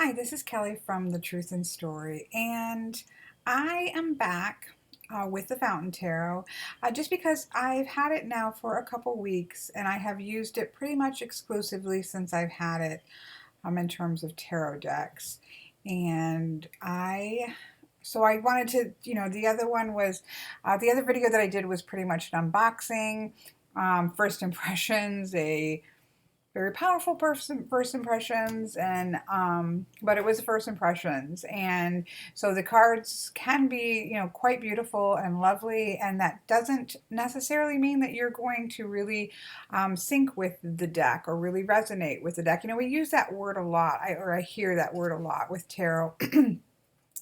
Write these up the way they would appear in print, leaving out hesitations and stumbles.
Hi, this is Kelly from The Truth in Story, and I am back with the Fountain Tarot just because I've had it now for a couple weeks and I have used it pretty much exclusively since I've had it in terms of tarot decks. And so I wanted to, the other one was, the other video that I did was pretty much an unboxing, first impressions, a very powerful first impressions, and but it was first impressions, and so the cards can be quite beautiful and lovely, and that doesn't necessarily mean that you're going to really sync with the deck or really resonate with the deck. We use that word a lot, or I hear that word a lot with tarot.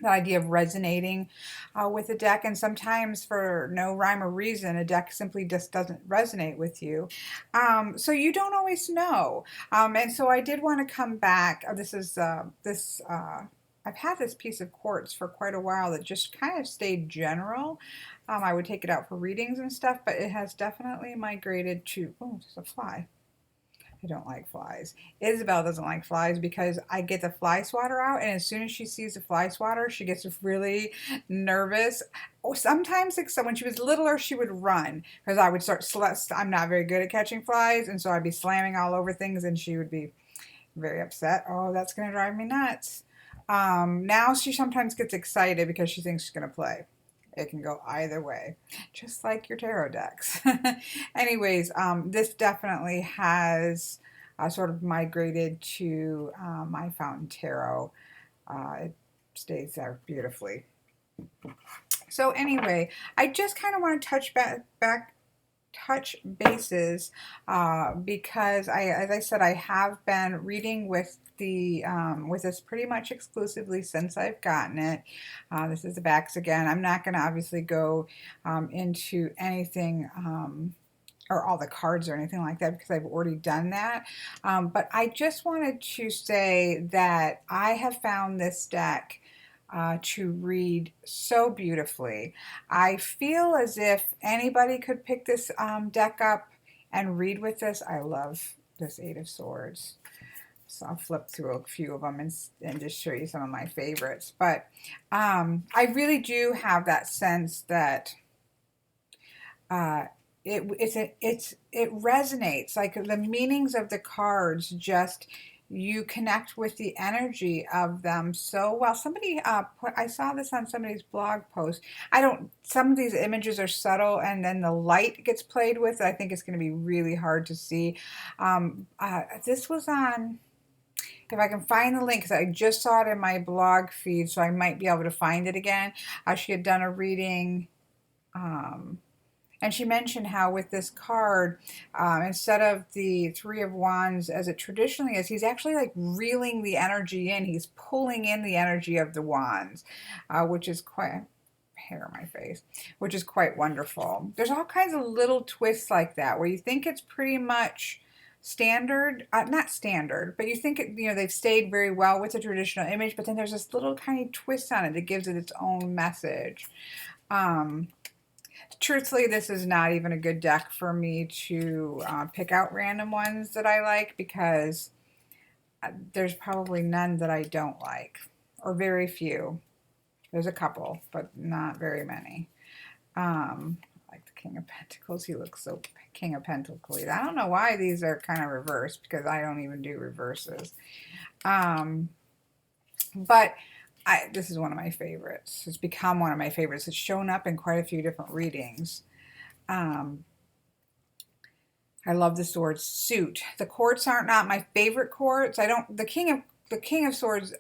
The idea of resonating with a deck, and sometimes for no rhyme or reason a deck simply just doesn't resonate with you, so you don't always know, and so I did want to come back. I've had this piece of quartz for quite a while that just kind of stayed general. I would take it out for readings and stuff, but it has definitely migrated to, oh, there's a fly. I don't like flies. Isabel doesn't like flies because I get the fly swatter out, and as soon as she sees the fly swatter, she gets really nervous. Or sometimes, like, so when she was littler, she would run because I would start. I'm not very good at catching flies, and so I'd be slamming all over things, and she would be very upset. Oh, that's gonna drive me nuts. Now she sometimes gets excited because she thinks she's gonna play. It can go either way, just like your tarot decks. Anyways, this definitely has sort of migrated to my Fountain Tarot. It stays there beautifully. So anyway, I just kind of want to touch bases because as I said, I have been reading with with this pretty much exclusively since I've gotten it. This is the backs again. I'm not going to obviously go into anything or all the cards or anything like that because I've already done that. But I just wanted to say that I have found this deck to read so beautifully. I feel as if anybody could pick this deck up and read with this. I love this Eight of Swords. So I'll flip through a few of them and just show you some of my favorites. But I really do have that sense that it resonates. Like the meanings of the cards, just you connect with the energy of them so well. Somebody I saw this on somebody's blog post. Some of these images are subtle, and then the light gets played with. I think it's going to be really hard to see. This was on, if I can find the link, because I just saw it in my blog feed, so I might be able to find it again. She had done a reading, and she mentioned how with this card, instead of the Three of Wands as it traditionally is, he's actually like reeling the energy in. He's pulling in the energy of the wands, which is quite, hair on my face, which is quite wonderful. There's all kinds of little twists like that where you think it's pretty much standard, not standard, but you think they've stayed very well with the traditional image, but then there's this little tiny twist on it that gives it its own message. Truthfully, this is not even a good deck for me to pick out random ones that I like, because there's probably none that I don't like, or very few. There's a couple, but not very many. I like the King of Pentacles. He looks so King of Pentacles. I don't know why these are kind of reversed, because I don't even do reverses. But this is one of my favorites. It's become one of my favorites. It's shown up in quite a few different readings. I love the Swords suit. The quartz aren't not my favorite quartz. The King of Swords,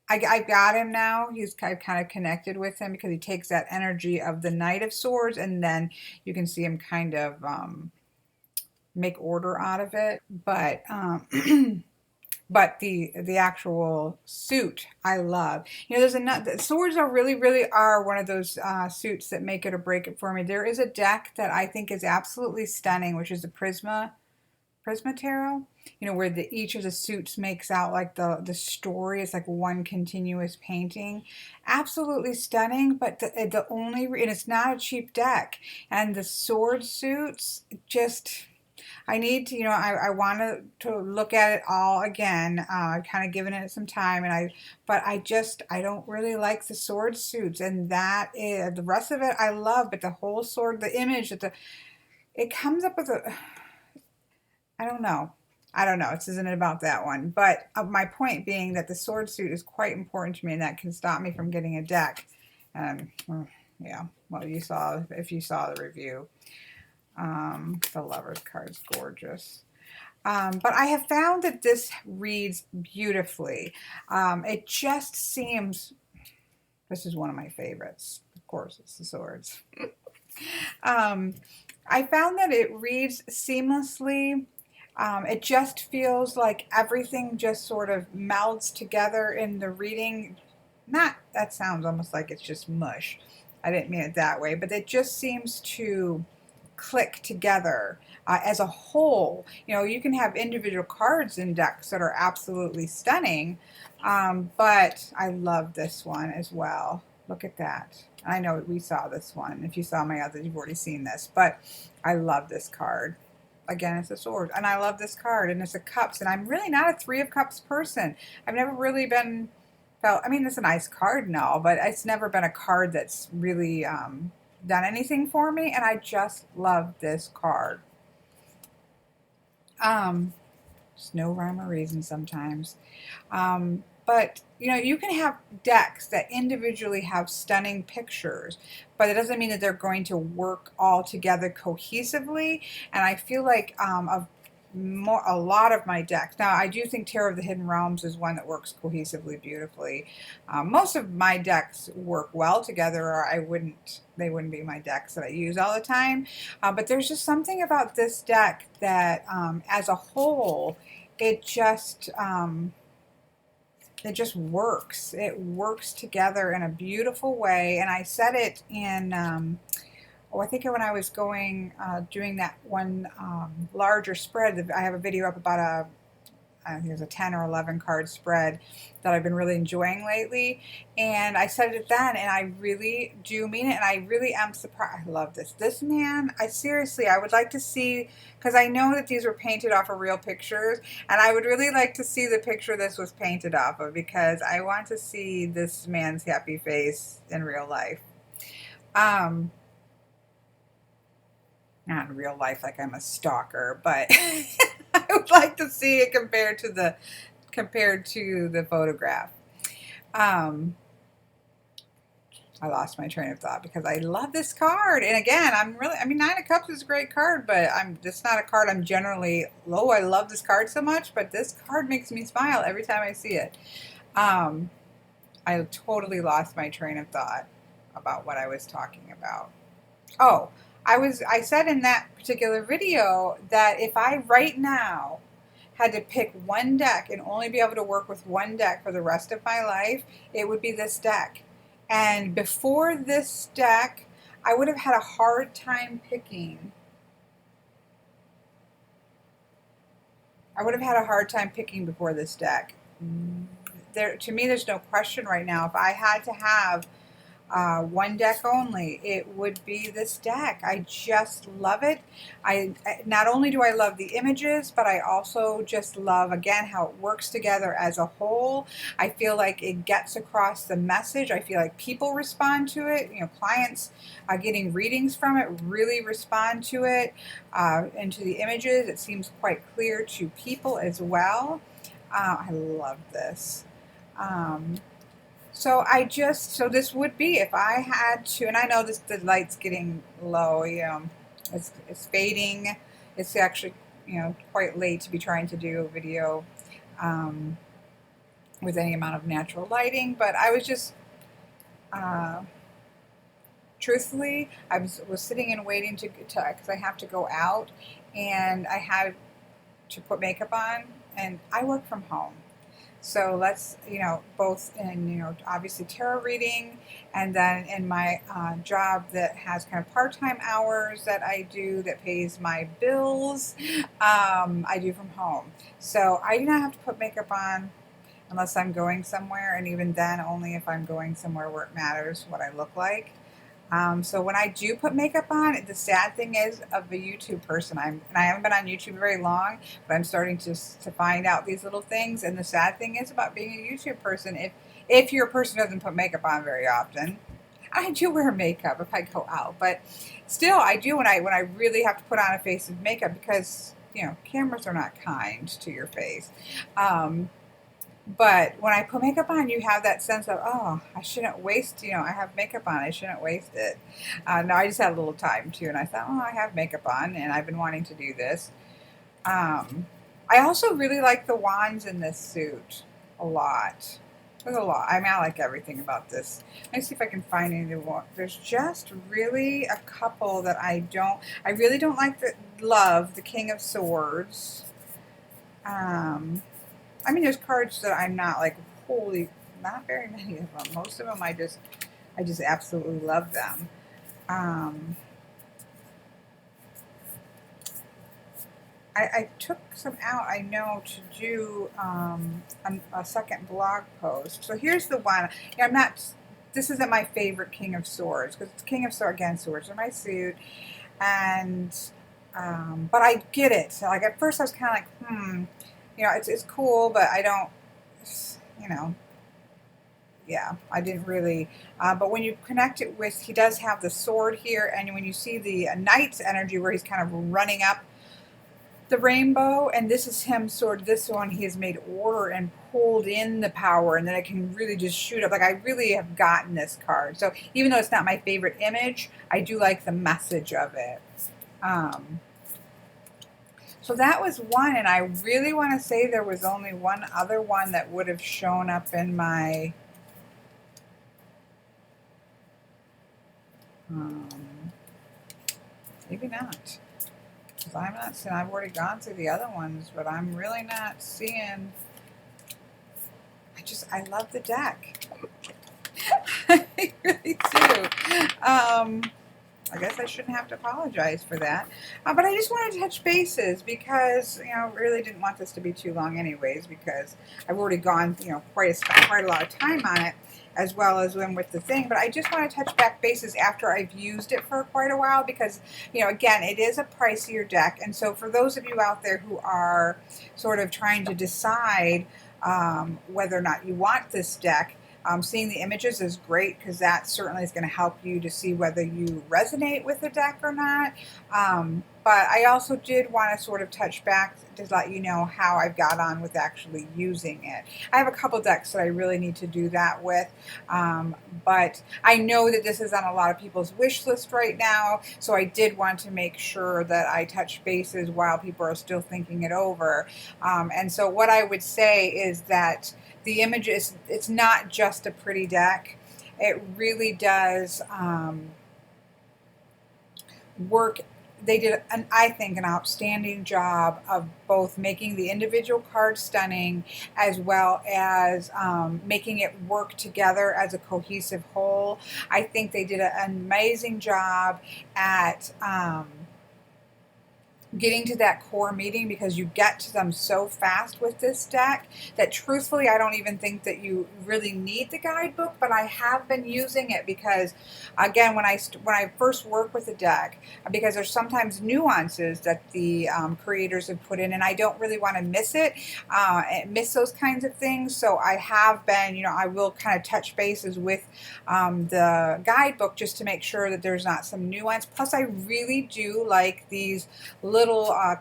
I got him now. I've kind of connected with him because he takes that energy of the Knight of Swords, and then you can see him kind of make order out of it. But but the actual suit I love. The swords are really are one of those suits that make it or break it for me. There is a deck that I think is absolutely stunning, which is the Prisma Tarot. Where each of the suits makes out like the story. It's like one continuous painting. Absolutely stunning, but and it's not a cheap deck. And the sword suits just, I need to, I want to look at it all again. I've kind of given it some time, but I don't really like the sword suits, and that is the rest of it I love, but the whole sword, the image that it comes up with I don't know. I don't know. This isn't about that one, but my point being that the sword suit is quite important to me, and that can stop me from getting a deck. Yeah. Well, if you saw the review. The Lover's card's gorgeous. But I have found that this reads beautifully. It just seems, this is one of my favorites. Of course, it's the swords. I found that it reads seamlessly. It just feels like everything just sort of melds together in the reading. That sounds almost like it's just mush. I didn't mean it that way, but it just seems to click together as a whole. You can have individual cards in decks that are absolutely stunning, but I love this one as well. Look at that. I know we saw this one. If you saw my others, you've already seen this, but I love this card. Again, it's a sword, and I love this card, and it's a cups, and I'm really not a 3 of Cups person. I've never really I mean, it's a nice card and all, but it's never been a card that's really done anything for me, and I just love this card. There's no rhyme or reason sometimes. But you can have decks that individually have stunning pictures, but it doesn't mean that they're going to work all together cohesively. And I feel like a lot of my decks. Now, I do think Tarot of the Hidden Realms is one that works cohesively beautifully. Most of my decks work well together, or they wouldn't be my decks that I use all the time. But there's just something about this deck that, as a whole, it just works. It works together in a beautiful way. And I said it in, I think when I was doing that one larger spread, I have a video up about I think it was a 10 or 11 card spread that I've been really enjoying lately. And I said it then, and I really do mean it, and I really am surprised. I love this. This man, I would like to see, because I know that these were painted off of real pictures, and I would really like to see the picture this was painted off of, because I want to see this man's happy face in real life. Not in real life like I'm a stalker, but I would like to see it compared to the photograph. I lost my train of thought because I love this card. And again, Nine of Cups is a great card, but it's not a card I'm generally, I love this card so much, but this card makes me smile every time I see it. I totally lost my train of thought about what I was talking about. Oh, I said in that particular video that if I right now had to pick one deck and only be able to work with one deck for the rest of my life, it would be this deck. And before this deck, I would have had a hard time picking. Before this deck. To me, there's no question right now. If I had to have one deck only, it would be this deck. I just love it. Not only do I love the images, but I also just love, again, how it works together as a whole. I feel like it gets across the message. I feel like people respond to it. Clients getting readings from it really respond to it, and to the images. It seems quite clear to people as well. I love this. So this would be, if I had to, and I know the light's getting low, it's fading. It's actually, quite late to be trying to do a video with any amount of natural lighting, but I was just, truthfully, I was sitting and waiting because I have to go out, and I had to put makeup on, and I work from home. So let's, both in, obviously tarot reading, and then in my job that has kind of part-time hours that I do that pays my bills, I do from home. So I do not have to put makeup on unless I'm going somewhere, and even then only if I'm going somewhere where it matters what I look like. So when I do put makeup on, the sad thing is, of a YouTube person, and I haven't been on YouTube very long, but I'm starting to find out these little things. And the sad thing is about being a YouTube person, if your person doesn't put makeup on very often, I do wear makeup if I go out, but still I do when I really have to put on a face of makeup because cameras are not kind to your face. Um, but when I put makeup on, you have that sense of, oh, I shouldn't waste, I have makeup on, I shouldn't waste it. No, I just had a little time too, and I thought, oh, I have makeup on, and I've been wanting to do this. I also really like the wands in this suit a lot. There's a lot. I mean, I like everything about this. Let me see if I can find any more. There's just really a couple that I really don't like love the King of Swords. I mean, there's cards that I'm not like, holy, not very many of them. Most of them I just absolutely love them. I took some out, I know, to do a second blog post. So here's the one. I'm not, this isn't my favorite King of Swords, because it's King of Swords, again, swords are my suit. And, but I get it. So like at first I was kind of like, it's cool, but I don't, yeah, I didn't really, but when you connect it with, he does have the sword here, and when you see the knight's energy where he's kind of running up the rainbow, and this is him this one he has made order and pulled in the power, and then it can really just shoot up. Like, I really have gotten this card. So even though it's not my favorite image, I do like the message of it. So that was one, and I really want to say there was only one other one that would have shown up in my maybe not. I'm not seeing, I've already gone through the other ones, but I'm really not seeing. I love the deck. I really do. I guess I shouldn't have to apologize for that. But I just wanted to touch bases because, really didn't want this to be too long anyways, because I've already gone, quite a lot of time on it, as well as when with the thing. But I just want to touch back bases after I've used it for quite a while because, again, it is a pricier deck. And so for those of you out there who are sort of trying to decide whether or not you want this deck, seeing the images is great because that certainly is going to help you to see whether you resonate with the deck or not. But I also did want to sort of touch back to let you know how I've got on with actually using it. I have a couple decks that I really need to do that with, but I know that this is on a lot of people's wish list right now, so I did want to make sure that I touch bases while people are still thinking it over. And so what I would say is that the image it's not just a pretty deck. It really does work. They did, I think, an outstanding job of both making the individual cards stunning as well as making it work together as a cohesive whole. I think they did an amazing job at getting to that core meeting, because you get to them so fast with this deck that truthfully I don't even think that you really need the guidebook, but I have been using it because, again, when I first work with a deck, because there's sometimes nuances that the creators have put in, and I don't really want to miss those kinds of things. So I have been, I will kind of touch bases with the guidebook just to make sure that there's not some nuance. Plus, I really do like these little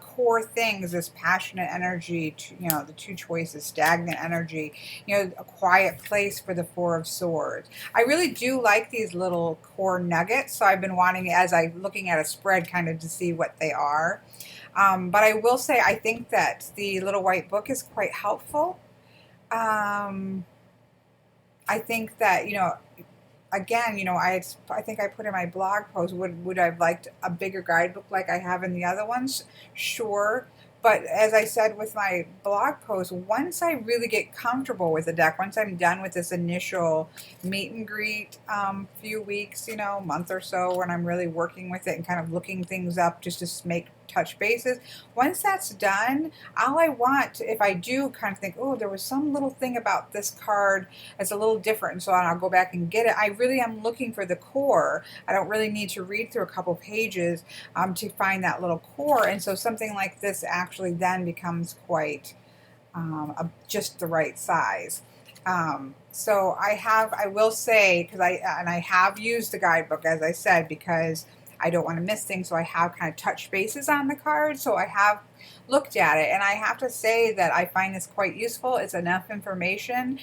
core things, this passionate energy, the two choices, stagnant energy, a quiet place for the Four of Swords. I really do like these little core nuggets, so I've been wanting, as I'm looking at a spread, kind of to see what they are. But I will say I think that the little white book is quite helpful. I think that, again, I think I put in my blog post, would I have liked a bigger guidebook like I have in the other ones? Sure. But as I said with my blog post, once I really get comfortable with the deck, once I'm done with this initial meet and greet few weeks, month or so, when I'm really working with it and kind of looking things up just to make touch bases. Once that's done, all I want, if I do kind of think, oh, there was some little thing about this card that's a little different, and so I'll go back and get it, I really am looking for the core. I don't really need to read through a couple pages to find that little core, and so something like this actually then becomes quite just the right size. So I will say, because I have used the guidebook, as I said, because I don't want to miss things, so I have kind of touched bases on the card, so I have looked at it, and I have to say that I find this quite useful. It's enough information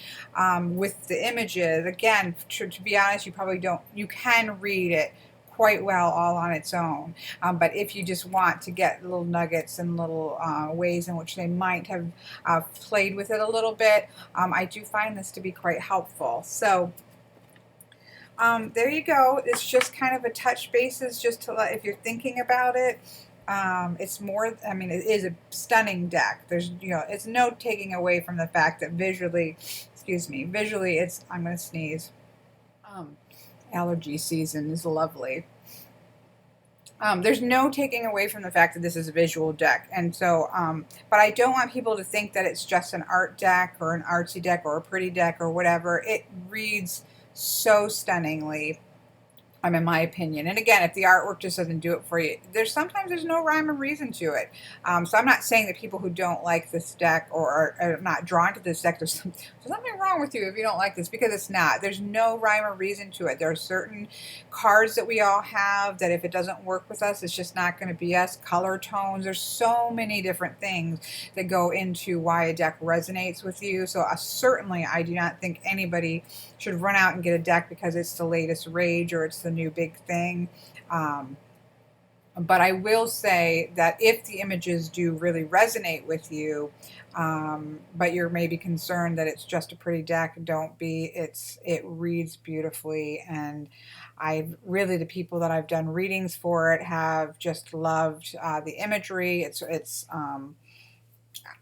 with the images. Again, to be honest, you can read it quite well all on its own, but if you just want to get little nuggets and little ways in which they might have played with it a little bit, I do find this to be quite helpful. So there you go. It's just kind of a touch bases, just to let, if you're thinking about it. It's more, I mean, it is a stunning deck. There's, it's no taking away from the fact that visually, it's, I'm going to sneeze. Allergy season is lovely. There's no taking away from the fact that this is a visual deck, and so, but I don't want people to think that it's just an art deck or an artsy deck or a pretty deck or whatever. It reads so stunningly, in my opinion. And again, if the artwork just doesn't do it for you, sometimes there's no rhyme or reason to it. So I'm not saying that people who don't like this deck or are not drawn to this deck, there's something wrong with you if you don't like this, because it's not. There's no rhyme or reason to it. There are certain cards that we all have that if it doesn't work with us, it's just not going to be us. Color tones, there's so many different things that go into why a deck resonates with you. So certainly I do not think anybody should run out and get a deck because it's the latest rage or it's the new big thing. But I will say that if the images do really resonate with you, but you're maybe concerned that it's just a pretty deck, don't be. It reads beautifully, and the people that I've done readings for it have just loved the imagery.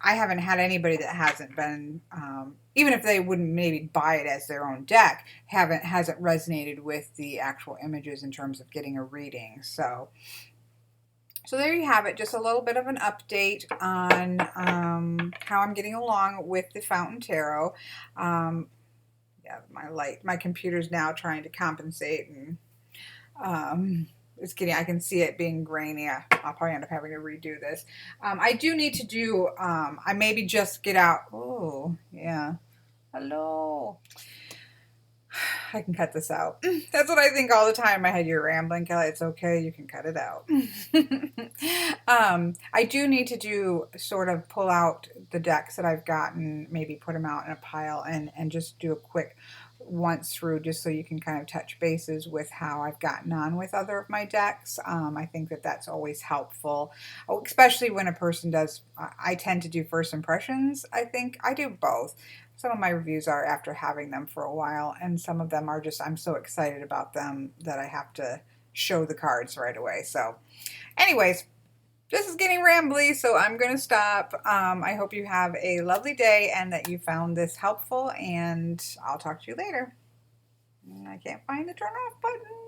I haven't had anybody that hasn't been, even if they wouldn't maybe buy it as their own deck, hasn't resonated with the actual images in terms of getting a reading. So there you have it, just a little bit of an update on how I'm getting along with the Fountain Tarot. Yeah, my computer's now trying to compensate, and it's getting, I can see it being grainy. I'll probably end up having to redo this. I do need to do, I maybe just get out. Oh, yeah. Hello. I can cut this out. That's what I think all the time in my head. You're rambling, Kelly. It's okay. You can cut it out. I do need to sort of pull out the decks that I've gotten, maybe put them out in a pile and just do a quick once through, just so you can kind of touch bases with how I've gotten on with other of my decks. I think that that's always helpful, especially when a person does, I tend to do first impressions. I think I do both. Some of my reviews are after having them for a while, and some of them are just, I'm so excited about them that I have to show the cards right away. So anyways, this is getting rambly, so I'm going to stop. I hope you have a lovely day and that you found this helpful, and I'll talk to you later. I can't find the turn off button.